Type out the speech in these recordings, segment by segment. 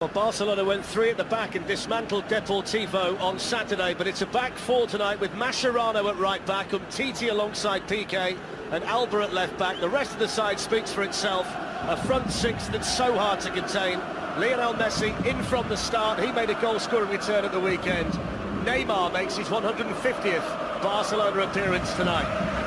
Well, Barcelona went 3 at the back and dismantled Deportivo on Saturday, but it's a back 4 tonight with Mascherano at right back, Umtiti alongside Piqué and Alba at left back. The rest of the side speaks for itself. A front 6 that's so hard to contain. Lionel Messi in from the start. He made a goal-scoring return at the weekend. Neymar makes his 150th Barcelona appearance tonight.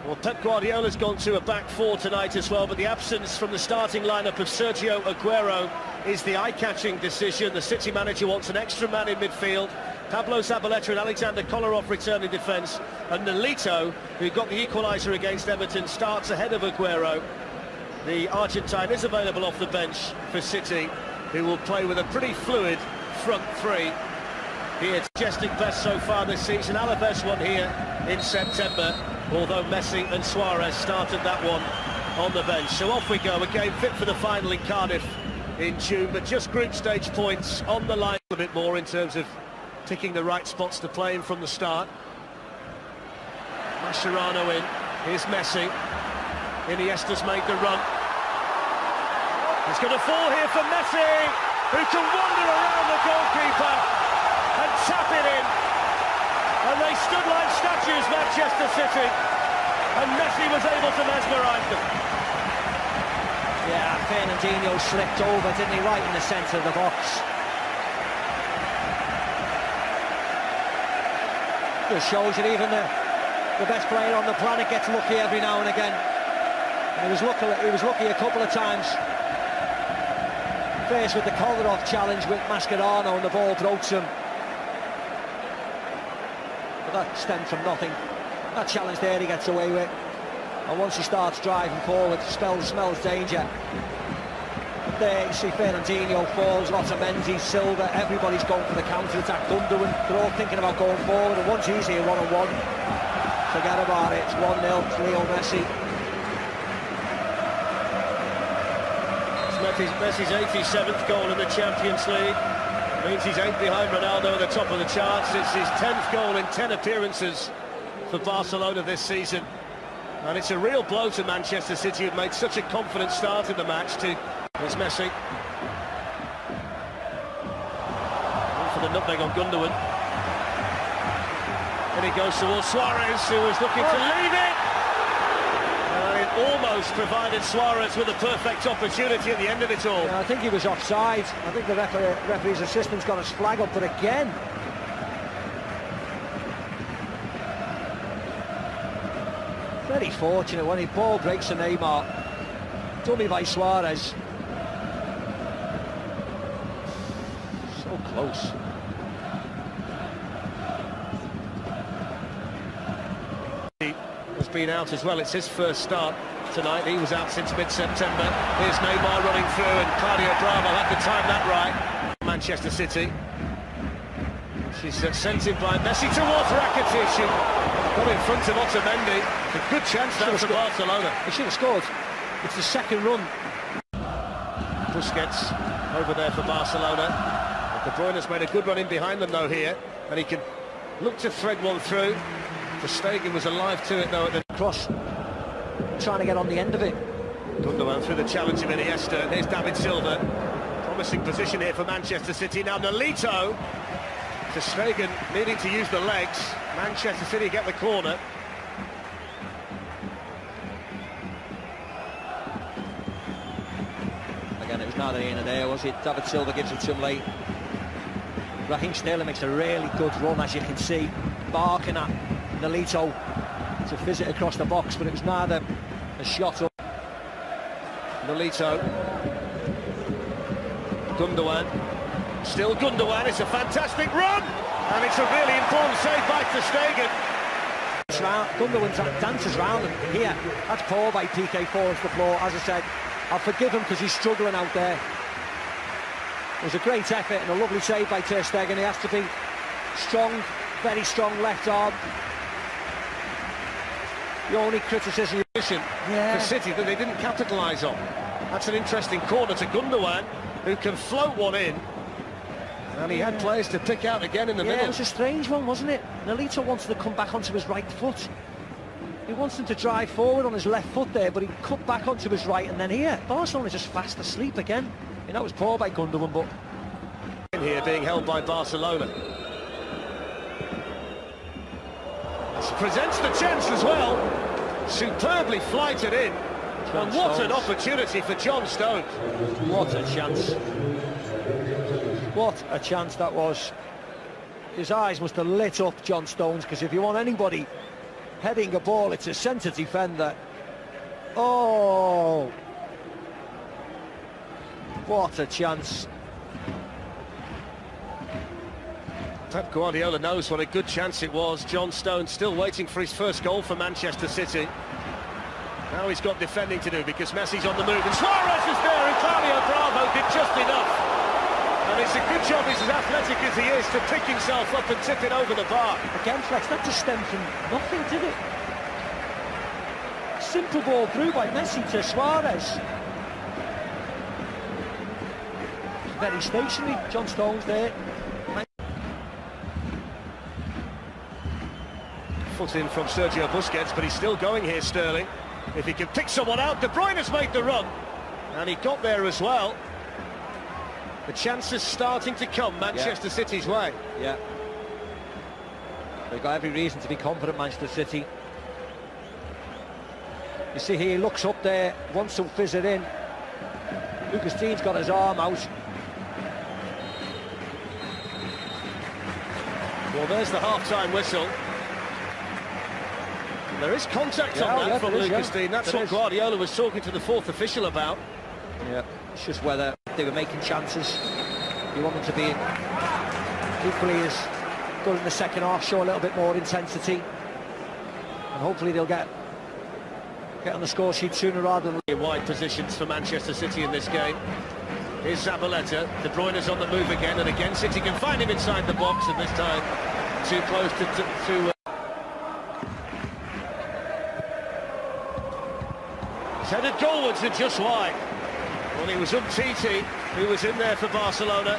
Well, Pep Guardiola's gone to a back 4 tonight as well, but the absence from the starting lineup of Sergio Aguero is the eye-catching decision. The City manager wants an extra man in midfield. Pablo Zabaleta and Alexander Kolarov return in defence, and Nolito, who got the equaliser against Everton, starts ahead of Aguero. The Argentine is available off the bench for City, who will play with a pretty fluid front 3. Here, suggesting best so far this season. Alaves won here in September, although Messi and Suarez started that one on the bench. So off we go, a game fit for the final in Cardiff in June, but just group stage points on the line a bit more in terms of ticking the right spots to play in from the start. Mascherano in, here's Messi. Iniesta's made the run. It's going to fall here for Messi, who can wander around the goalkeeper and tap it in. And they stood like statues, Manchester City, and Messi was able to mesmerise them. Yeah, Fernandinho slipped over, didn't he, right in the centre of the box. Just shows that even the best player on the planet gets lucky every now and again. And he was lucky a couple of times. Faced with the Kolarov challenge with Mascherano, and the ball broke him. But that stemmed from nothing. That challenge there he gets away with. And once he starts driving forward, smells danger. And there you see Fernandinho falls, Otamendi, Silva, everybody's going for the counter-attack. Gundogan, they're all thinking about going forward, and once he's here one-on-one, forget about it, it's 1-0 to Leo Messi. Messi's 87th goal in the Champions League. Means he's 8 behind Ronaldo at the top of the charts. It's his 10th goal in 10 appearances for Barcelona this season. And it's a real blow to Manchester City, who've made such a confident start in the match. Here's Messi. In for the nutmeg on Gundogan. And he goes towards Suarez, who was looking to leave it. And it almost provided Suarez with a perfect opportunity at the end of it all. Yeah, I think he was offside. I think the referee's assistant's got his flag up, but again, very fortunate when the ball breaks to Neymar. Dummy by Suarez. So close. He has been out as well. It's his first start tonight. He was out since mid-September. Here's Neymar running through, and Claudio Bravo had to time that right. Manchester City. She's sent in by Messi towards Rakitic. She got in front of Otamendi. It's a good chance now for Barcelona. He should have scored. It's the second run. Busquets over there for Barcelona. De Bruyne has made a good run in behind them though here, and he can look to thread one through. Ter Stegen was alive to it though at the cross, trying to get on the end of it. Gundogan through the challenge of Iniesta. There's David Silva. Promising position here for Manchester City. Now Nolito. Ter Stegen needing to use the legs. Manchester City get the corner. Again, it was neither here nor there, was it? David Silva gives it to him late. Raheem Sterling makes a really good run, as you can see, barking at Nolito to fizz it across the box, but it was neither a shot up. Nolito. Gundogan. Still Gundogan, it's a fantastic run! And it's a really important save by Ter Stegen. Gundogan dances round, and here, that's poor by Piqué, falls to the floor. As I said, I'll forgive him because he's struggling out there. It was a great effort and a lovely save by Ter Stegen. He has to be strong, very strong left arm. The only criticism for City that they didn't capitalise on. That's an interesting corner to Gundogan, who can float one in. And he had players to pick out again in the middle. Yeah, it was a strange one, wasn't it? Nolito wanted to come back onto his right foot. He wants him to drive forward on his left foot there, but he cut back onto his right, and then here, Barcelona just fast asleep again. And that was poor by Gundogan, but... Here being held by Barcelona. This presents the chance as well. Superbly flighted in. And what an opportunity for John Stones. What a chance. What a chance that was. His eyes must have lit up, John Stones, because if you want anybody heading a ball, it's a centre defender. Oh! What a chance. Pep Guardiola knows what a good chance it was. John Stones still waiting for his first goal for Manchester City. Now he's got defending to do because Messi's on the move, and Suarez is there, and Claudio Bravo did just enough. And it's a good job he's as athletic as he is to pick himself up and tip it over the bar. Again, Flex, that just stemmed from nothing, did it? Simple ball through by Messi to Suarez. Very stationary, John Stones there. Foot in from Sergio Busquets, but he's still going here, Sterling. If he can pick someone out, De Bruyne has made the run, and he got there as well. The chance is starting to come Manchester City's way. Yeah. They've got every reason to be confident, Manchester City. You see here, he looks up there, wants to fizz it in. Lucas Dean's got his arm out. Well, there's the half-time whistle. There is contact on that from Lucas Dean. That's what Guardiola was talking to the fourth official about. Yeah, it's just whether they were making chances. You want them to be equally as good in the second half, show a little bit more intensity, and hopefully they'll get on the score sheet sooner rather than... Wide positions for Manchester City in this game. Here's Zabaleta. De Bruyne is on the move again, and again City can find him inside the box, and this time too close to headed goalwards and just wide. Well, it was Umtiti who was in there for Barcelona.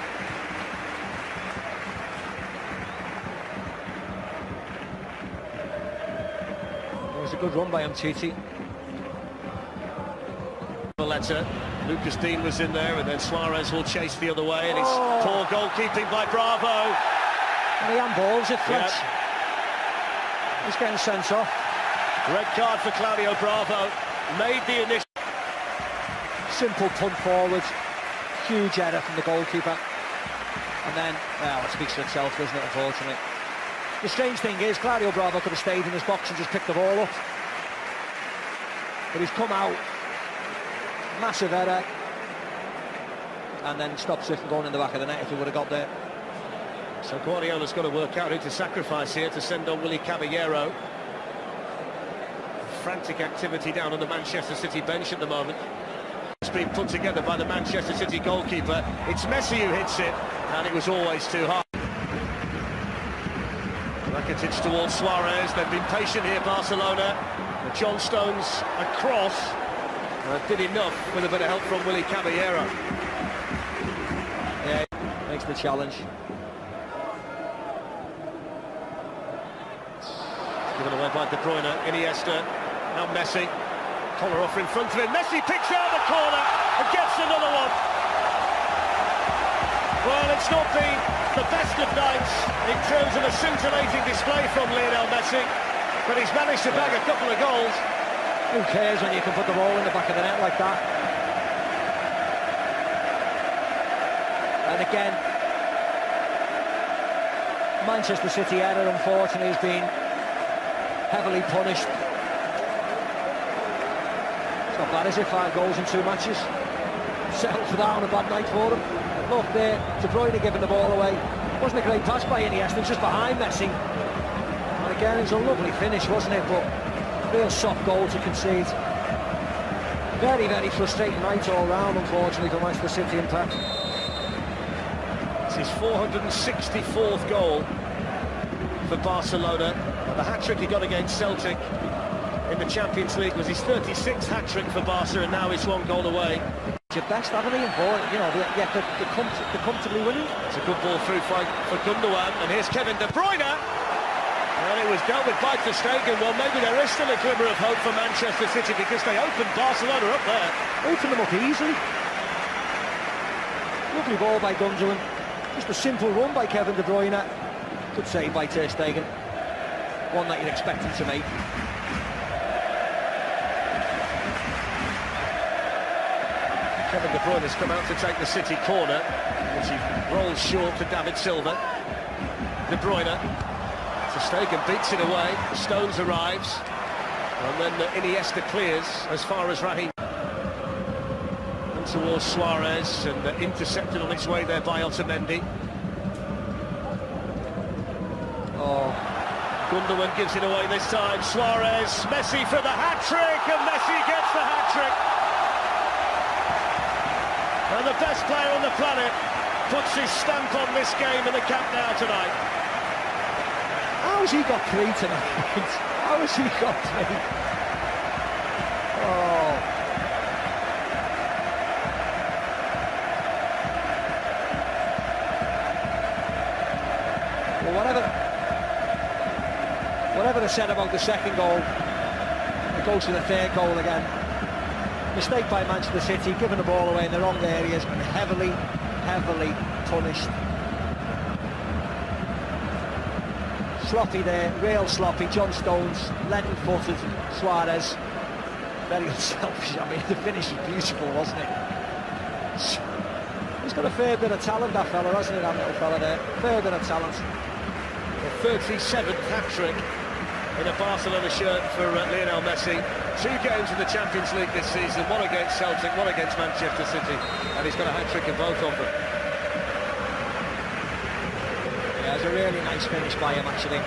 It was a good run by Umtiti. Valletta, Lucas Dean was in there, and then Suarez will chase the other way, and it's poor goalkeeping by Bravo. And he handballs it, Fletch. Yeah. He's getting sent off. Red card for Claudio Bravo. Made the initial... Simple punt forward, huge error from the goalkeeper, and then, well, it speaks for itself, doesn't it, unfortunately. The strange thing is, Claudio Bravo could have stayed in his box and just picked the ball up, but he's come out, massive error, and then stops it from going in the back of the net if he would have got there. So Guardiola's got to work out who to sacrifice here to send on Willy Caballero. Frantic activity down on the Manchester City bench at the moment. It's been put together by the Manchester City goalkeeper. It's Messi who hits it, and it was always too hard. Rakitic towards Suarez. They've been patient here, Barcelona. But John Stones across did enough with a bit of help from Willy Caballero. Yeah, makes the challenge. Given away by De Bruyne, Iniesta. Now Messi, collar off in front of him. Messi picks out the corner and gets another one. Well, it's not been the best of nights in terms of a scintillating display from Lionel Messi, but he's managed to bag a couple of goals. Who cares when you can put the ball in the back of the net like that? And again, Manchester City error, unfortunately, has been heavily punished. It's not bad, is it? 5 goals in 2 matches. Settled for that on a bad night for them. Look there, De Bruyne giving the ball away. Wasn't a great pass by Iniesta, it was just behind Messi. And again, it was a lovely finish, wasn't it? But real soft goal to concede. Very, very frustrating night all round, unfortunately, for Manchester City and Pep. It's his 464th goal for Barcelona. The hat-trick he got against Celtic in the Champions League was his 36th hat-trick for Barca, and now he's 1 goal away. It's your best, haven't he? You know, they're comfortably winning. It's a good ball through for Gundogan, and here's Kevin De Bruyne. Well, it was dealt with by ter Stegen. Well, maybe there is still a glimmer of hope for Manchester City because they opened Barcelona up there. Opened them up easily. Lovely ball by Gundogan. Just a simple run by Kevin De Bruyne. Good save by ter Stegen. One that you'd expect him to make. Kevin De Bruyne has come out to take the City corner, which he rolls short to David Silva. De Bruyne. ter Stegen beats it away. Stones arrives. And then Iniesta clears as far as Raheem. And towards Suarez, and intercepted on its way there by Otamendi. Oh. Gundogan gives it away this time. Suarez, Messi for the hat-trick, and Messi gets the hat-trick. And the best player on the planet puts his stamp on this game in the Camp Nou tonight. How has he got three tonight? How has he got three? Oh. Well, whatever they said about the second goal, it goes to the third goal again. Mistake by Manchester City, giving the ball away in the wrong areas and heavily punished. Sloppy there, real sloppy. John Stones, leaden-footed. Suarez, very unselfish. I mean, the finish was beautiful, wasn't it? He's got a fair bit of talent, that fella, hasn't he, that little fella there? Fair bit of talent. The 37th hat-trick in a Barcelona shirt for Lionel Messi. 2 games in the Champions League this season, one against Celtic, one against Manchester City, and he's got a hat-trick in both of them. Yeah, it's a really nice finish by him, actually.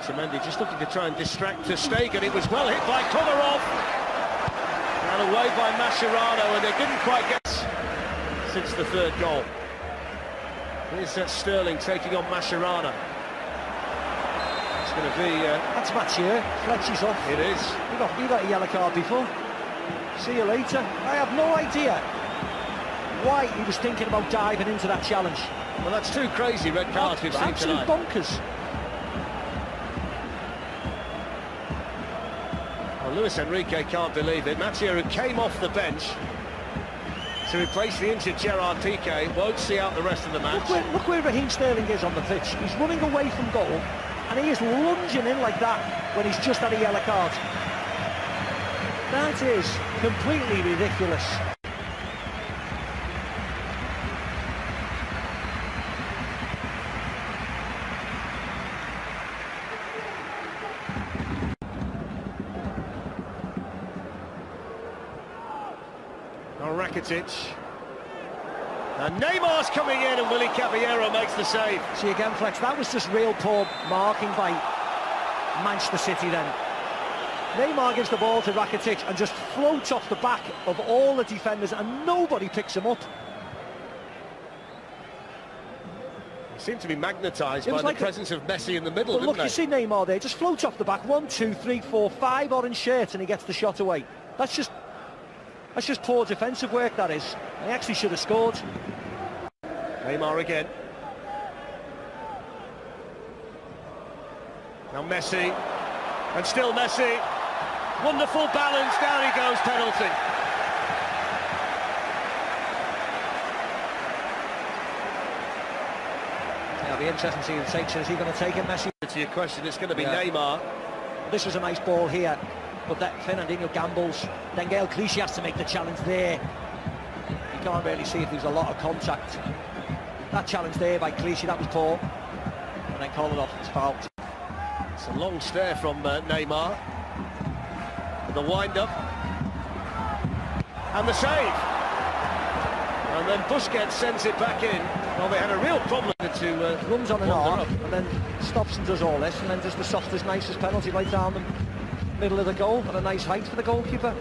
Otamendi just looking to try and distract ter Stegen. It was well hit by Komarov, and away by Mascherano, and they didn't quite get since the third goal. Here's Sterling taking on Mascherano. It's going to be... That's Mathieu, Fletcher's off. It is. He got a yellow card before. See you later. I have no idea why he was thinking about diving into that challenge. Well, that's 2 crazy red cards we've seen tonight. Absolute bonkers. Well, Luis Enrique can't believe it. Mathieu, who came off the bench to replace the injured Gerard Piqué, won't see out the rest of the match. Look where Raheem Sterling is on the pitch. He's running away from goal, and he is lunging in like that when he's just had a yellow card. That is completely ridiculous. Rakitic, and Neymar's coming in, and Willy Caballero makes the save. See again, Flex, that was just real poor marking by Manchester City then. Neymar gives the ball to Rakitic and just floats off the back of all the defenders, and nobody picks him up. He seemed to be magnetised by the presence of Messi in the middle, didn't look, they? you see Neymar there, just floats off the back, 1, 2, 3, 4, 5 orange shirts, and he gets the shot away. That's just poor defensive work, that is. He actually should have scored. Neymar again. Now Messi, and still Messi. Wonderful balance, down he goes, penalty. It'll be interesting to see who takes it. Is he going to take it, Messi? To your question, it's going to be Neymar. This was a nice ball here, but that Fernandinho gambles. Then Gael Clichy has to make the challenge there. You can't really see if there's a lot of contact. That challenge there by Clichy, that was poor. And then Kolarov is fouled. It's a long stare from Neymar. And the wind-up. And the save. And then Busquets sends it back in. Well, they had a real problem to... runs on an arc, and then stops and does all this, and then does the softest, nicest penalty right down the middle of the goal, at a nice height for the goalkeeper.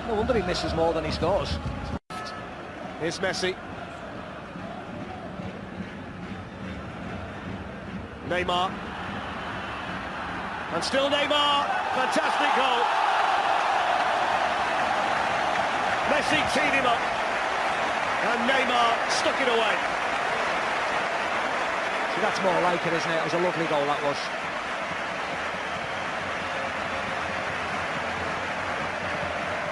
No wonder he misses more than he scores. Here's Messi. Neymar. And still Neymar. Fantastic goal. Messi teed him up. And Neymar stuck it away. See, that's more like it, isn't it? It was a lovely goal, that was.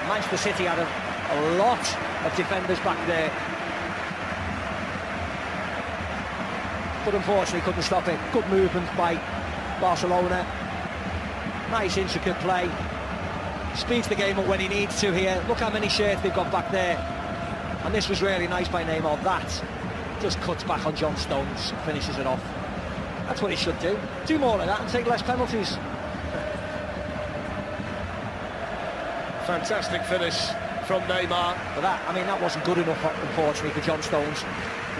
Manchester City had a lot of defenders back there, but unfortunately couldn't stop it. Good movement by Barcelona. Nice intricate play. Speeds the game up when he needs to here. Look how many shirts they've got back there. And this was really nice by Neymar. That just cuts back on John Stones, finishes it off. That's what he should do. Do more of that and take less penalties. Fantastic finish from Neymar. But that, I mean, that wasn't good enough, unfortunately, for John Stones.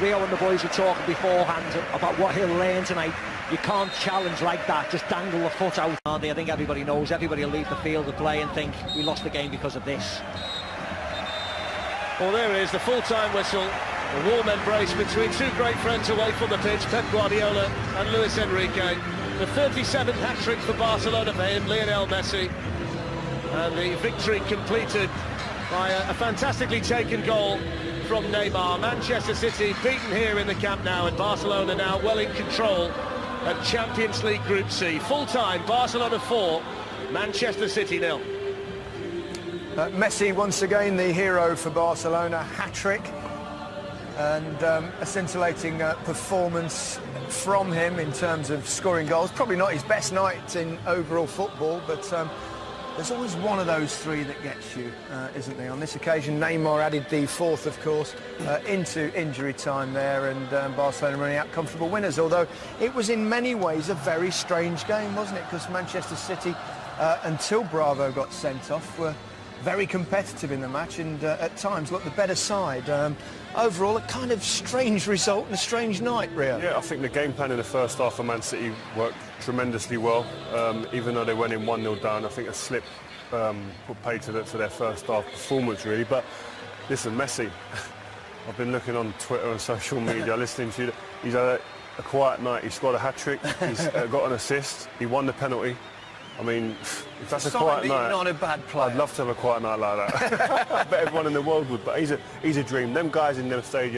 Rio and the boys were talking beforehand about what he'll learn tonight. You can't challenge like that, just dangle the foot out. I think everybody knows, everybody will leave the field of play and think we lost the game because of this. Well, there it is, the full-time whistle. A warm embrace between two great friends away from the pitch, Pep Guardiola and Luis Enrique. The 37th hat-trick for Barcelona for him, Lionel Messi. And the victory completed by a fantastically taken goal from Neymar. Manchester City beaten here in the Camp Nou, and Barcelona now well in control of Champions League Group C. Full-time, Barcelona 4, Manchester City 0. Messi once again the hero for Barcelona, hat-trick, and a scintillating performance from him in terms of scoring goals. Probably not his best night in overall football, but there's always one of those three that gets you, isn't there? On this occasion, Neymar added the fourth, of course, into injury time there, and Barcelona running out comfortable winners, although it was in many ways a very strange game, wasn't it? Because Manchester City, until Bravo got sent off, were very competitive in the match and at times looked the better side. Overall, a kind of strange result and a strange night, Rio. Yeah, I think the game plan in the first half for Man City worked tremendously well. Even though they went in 1-0 down, I think a slip put paid to their first half performance, really. But listen, Messi, I've been looking on Twitter and social media, listening to you. He's had a quiet night. He scored a hat-trick, he's got an assist, he won the penalty. I mean, if that's a quiet night, not a bad player. I'd love to have a quiet night like that. I bet everyone in the world would, but he's a dream. Them guys in them stadiums.